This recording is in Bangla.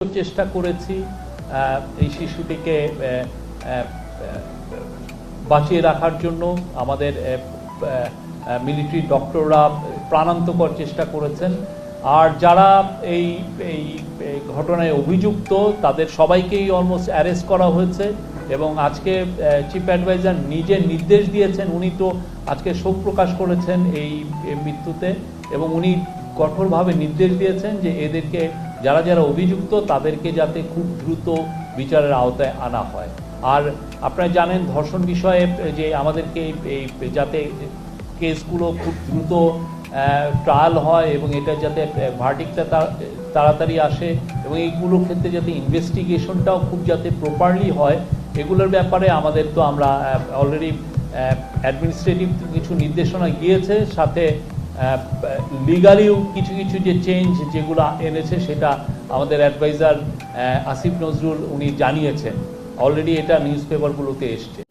চেষ্টা করেছি এই শিশুটিকে বাঁচিয়ে রাখার জন্য। আমাদের মিলিটারি ডক্টররা প্রাণান্তকর চেষ্টা করেছেন। আর যারা এই এই ঘটনায় অভিযুক্ত তাদের সবাইকেই অলমোস্ট অ্যারেস্ট করা হয়েছে এবং আজকে চিফ অ্যাডভাইজার নিজে নির্দেশ দিয়েছেন। উনি তো আজকে শোক প্রকাশ করেছেন এই মৃত্যুতে এবং উনি কঠোরভাবে নির্দেশ দিয়েছেন যে এদেরকে যারা যারা অভিযুক্ত তাদেরকে যাতে খুব দ্রুত বিচারের আওতায় আনা হয়। আর আপনারা জানেন ধর্ষণ বিষয়ে যে আমাদেরকে এই যাতে কেসগুলো খুব দ্রুত ট্রায়াল হয় এবং এটা যাতে ভার্ডিক্টটা তাড়াতাড়ি আসে এবং এইগুলোর ক্ষেত্রে যাতে ইনভেস্টিগেশনটাও খুব যাতে প্রপারলি হয়, এগুলোর ব্যাপারে আমাদের তো আমরা অলরেডি অ্যাডমিনিস্ট্রেটিভ কিছু নির্দেশনা গিয়েছে, সাথে লিগালিও কিছু কিছু যে চেঞ্জ যেগুলো এনেছে সেটা আমাদের অ্যাডভাইজার আসিফ নজরুল উনি জানিয়েছেন। অলরেডি এটা নিউজ পেপারগুলোতে এসছে।